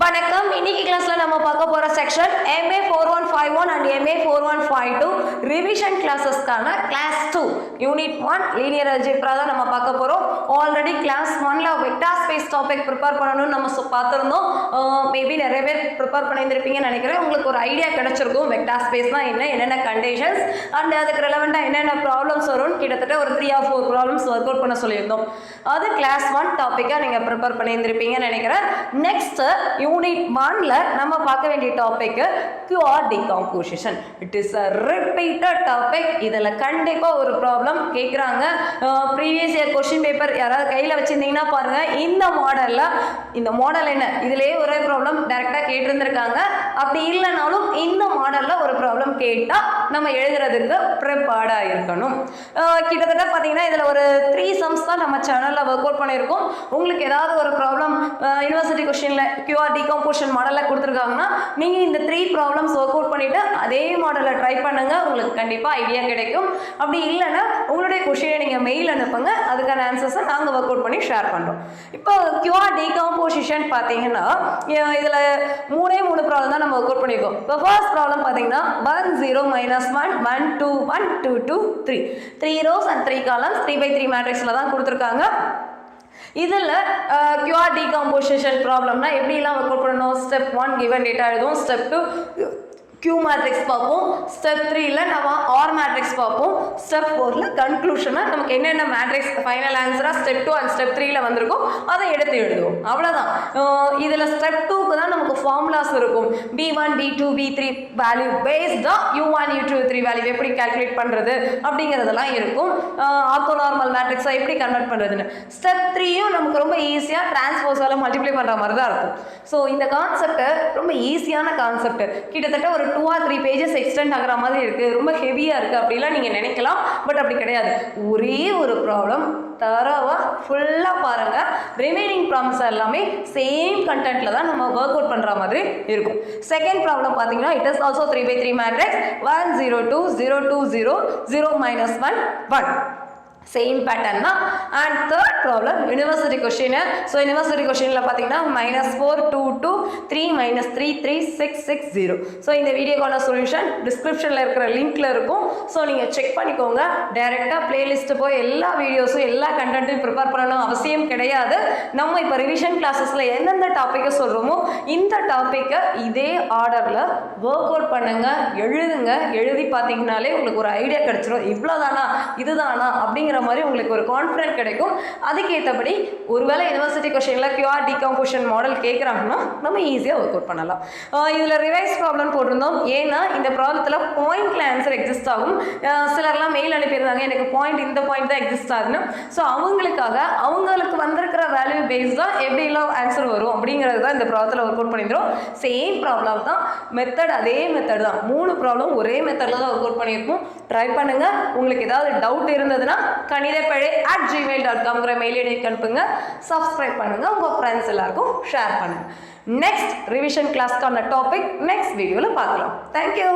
வணக்கம். இன்னைக்கு கிளாஸ்ல நம்ம பார்க்க போற section MA 4151 and MA 4152 revision கிளாஸஸ்க்கான கிளாஸ் 2 யூனிட் 1 லீனியர் அல்ஜிப்ரா தான் நம்ம பார்க்க போறோம். ஆல்ரெடி கிளாஸ் 1ல வெக்டார் ஸ்பேஸ் டாபிக் ப்ரிப்பேர் பண்ணணும்னு நம்ம பார்த்திருந்தோம். மேபி நிறைய பேர் ப்ரிப்பேர் பண்ணியிருந்திருப்பீங்கன்னு நினைக்கிறேன். உங்களுக்கு ஒரு ஐடியா கிடைச்சிருக்கும் வெக்டார் ஸ்பேஸ்னா என்னென்ன கண்டிஷன்ஸ் அண்ட் அதுக்கு ரெலவெண்டா என்னென்ன ப்ராப்ளம்ஸ் வரும். கிட்டத்தட்ட ஒரு 3 or 4 ப்ராப்ளம்ஸ் ஒர்க் அவுட் பண்ண சொல்லியிருந்தோம். அது கிளாஸ் 1 டாபிக்கா நீங்க ப்ரிப்பேர் பண்ணியிருந்திருப்பீங்கன்னு நினைக்கிறேன். நெக்ஸ்ட் யூனிட் 1ல நம்ம பார்க்க வேண்டிய topic QR decomposition. It is a repeated topic. இதுல கண்டிப்பா ஒரு ப்ராப்ளம் கேக்குறாங்க. ப்ரீவியஸ் இயர் क्वेश्चन பேப்பர் யாராவது கையில வச்சிருந்தீங்கன்னா பாருங்க. இந்த மாடல் என்ன இதுலயே ஒரே ப்ராப்ளம் டைரக்டா கேட்டிருந்திருக்காங்க. அப்படி இல்லைனாலும் இந்த மாடல்ல ஒரு ப்ராப்ளம் கேட்டா நம்ம எழுதுறதுக்கு ப்ரிப்பேர்டா இருக்கணும். கிட்டத்தட்ட பாத்தீங்கன்னா இதுல ஒரு 3 சம்ஸ் தான் நம்ம சேனல்ல ஒர்க் அவுட் பண்ணியிருக்கோம். உங்களுக்கு ஏதாவது ஒரு ப்ராப்ளம் யூனிவர்சிட்டி क्वेश्चनல QR decomposition மாடல்ல கொடுத்திருக்காங்கன்னா நீங்க இந்த 3 ப்ராப்ளம்ஸ் ஒர்க் அவுட் பண்ணிட்டு அதே மாடல்ல ட்ரை பண்ணுங்க. உங்களுக்கு கண்டிப்பா ஐடியா கிடைக்கும். அப்படி இல்லைன்னா உங்களுடைய क्वेश्चனை நீங்க மெயில் அனுப்புங்க. அதுக்கான ஆன்சர்ஸை நாங்க ஒர்க் அவுட் பண்ணி ஷேர் பண்றோம். இப்போ QR decomposition பாத்தீங்கன்னா இதுல 3 ப்ராப்ளம் தான் நம்ம ஒர்க் அவுட் பண்ணிருக்கோம். இப்போ ஃபர்ஸ்ட் ப்ராப்ளம் பாத்தீங்கன்னா 1 0 -1 1 2 1 2 2 3 3 rows and 3 columns 3x3 மேட்ரிக்ஸ்ல தான் கொடுத்திருக்காங்க. இதில் QR decomposition ப்ராப்ளம்னா எப்படிலாம் ஒர்க் அவுட் பண்ணணும். ஸ்டெப் 1 கிவன் டேட்டா எழுதுவோம். ஸ்டெப் 2 Q மேட்ரிக்ஸ் பார்ப்போம். ஸ்டெப் 3ல நம்ம R மேட்ரிக்ஸ் பார்ப்போம். ஸ்டெப் 4ல கன்க்ளூஷனா நமக்கு என்னென்ன மேட்ரிக்ஸ் ஃபைனல் ஆன்சரா ஸ்டெப் 2 அண்ட் ஸ்டெப் 3ல வந்திருக்கும் அதை எடுத்து எழுதுவோம். அவ்வளவுதான். இதுல ஸ்டெப் 2க்கு தான் நமக்கு ஃபார்முலாஸ் இருக்கும். B1 B2 B3 வேல்யூ பேஸ்டா U1 U2 U3 வேல்யூ எப்படி கால்குலேட் பண்றது அப்படிங்கறதெல்லாம் இருக்கும். ஆர்த்தோனார்மல் மேட்ரிக்ஸை எப்படி கன்வெர்ட் பண்றதுன்னு. ஸ்டெப் 3யும் நமக்கு ரொம்ப ஈஸியா டிரான்ஸ்போஸால மல்டிப்ளை பண்ற மாதிரி தான் இருக்கும். ஸோ இந்த கான்செப்ட் ரொம்ப ஈஸியான கான்செப்ட். கிட்டத்தட்ட ஒரு 2 or 3 pages எக்ஸ்டெண்ட் ஆகிற மாதிரி இருக்கு. ரொம்ப ஹெவியா இருக்கு அப்படிலாம் நீங்க நினைக்கலாம். பட் அப்படி கிடையாது. ஒரே ஒரு ப்ராப்ளம் தரவா ஃபுல்லா பாருங்க. ரிமைனிங் ப்ராப்ளம்ஸ் எல்லாமே சேம் கண்டென்ட்ல தான் நம்ம ஒர்க் அவுட் பண்ற மாதிரி இருக்கும். செகண்ட் ப்ராப்ளம் பாத்தீங்கன்னா it is also 3x3 matrix 1 0 2 0 2 0 0 -1 1 same pattern தான். And third problem university question. So university கொஸ்டின்ல பார்த்தீங்கன்னா -4 2 2 3 -3 3 6 6 0. ஸோ இந்த வீடியோக்கான சொல்யூஷன் டிஸ்கிரிப்ஷனில் இருக்கிற லிங்க்ல இருக்கும். ஸோ நீங்கள் செக் பண்ணிக்கோங்க. டைரெக்டாக பிளேலிஸ்ட் போய் எல்லா வீடியோஸும் எல்லா கண்டென்ட்டையும் ப்ரிப்பேர் பண்ணணும் அவசியம் கிடையாது. நம்ம இப்போ ரிவிஷன் கிளாஸஸில் எந்தெந்த டாப்பிக்கை சொல்கிறோமோ இந்த டாப்பிக்கை இதே ஆர்டரில் ஒர்க் அவுட் பண்ணுங்க, எழுதுங்க. எழுதி பார்த்தீங்கன்னாலே உங்களுக்கு ஒரு ஐடியா கிடைச்சிடும். இவ்வளோதானா இதுதானா அப்படிங்கிற மாதிரி உங்களுக்கு ஒரு கான்ஃபிடன்ட் கிடைக்கும். அதுக்கேற்றபடி ஒருவேளை யூனிவர்சிட்டி கொஸ்டின்ல QR decomposition மாடல் கேட்குறாங்கன்னா நம்ம ஈஸியாக ஒர்க் அவுட் பண்ணலாம். இதில் ரிவைஸ் ப்ராப்ளம் போட்டிருந்தோம். ஏன்னா இந்த ப்ராப்ளத்தில் பாயிண்ட்ல ஆன்சர் எக்ஸிஸ்ட் ஆகும். சிலர்லாம் மெயில் அனுப்பியிருந்தாங்க எனக்கு பாயிண்ட் இந்த பாயிண்ட் தான் எக்ஸிஸ்ட் ஆகுதுன்னு. ஸோ அவங்களுக்கு வந்திருக்கிற வேல்யூ பேஸ் தான் எப்படிலாம் ஆன்சர் வரும் அப்படிங்கிறது தான் இந்த ப்ராப்ளத்தில் ஒர்க் அவுட் பண்ணியிருந்தோம். சேம் ப்ராப்ளம் தான். மெத்தட் அதே மெத்தட் தான். 3 ப்ராப்ளம் ஒரே மெத்தடில் தான் ஒர்க் அவுட் பண்ணியிருப்போம். ட்ரை பண்ணுங்க. உங்களுக்கு ஏதாவது டவுட் இருந்ததுன்னா kanidapade@gmail.com மெயில் ஐடிக்கு அனுப்புங்க. சப்ஸ்கிரைப் பண்ணுங்க. உங்க ஃப்ரெண்ட்ஸ் எல்லாருக்கும் ஷேர் பண்ணுங்க. நெக்ஸ்ட் ரிவிஷன் கிளாஸ்க்கான டாபிக் நெக்ஸ்ட் வீடியோல பார்க்கலாம். தேங்க்யூ.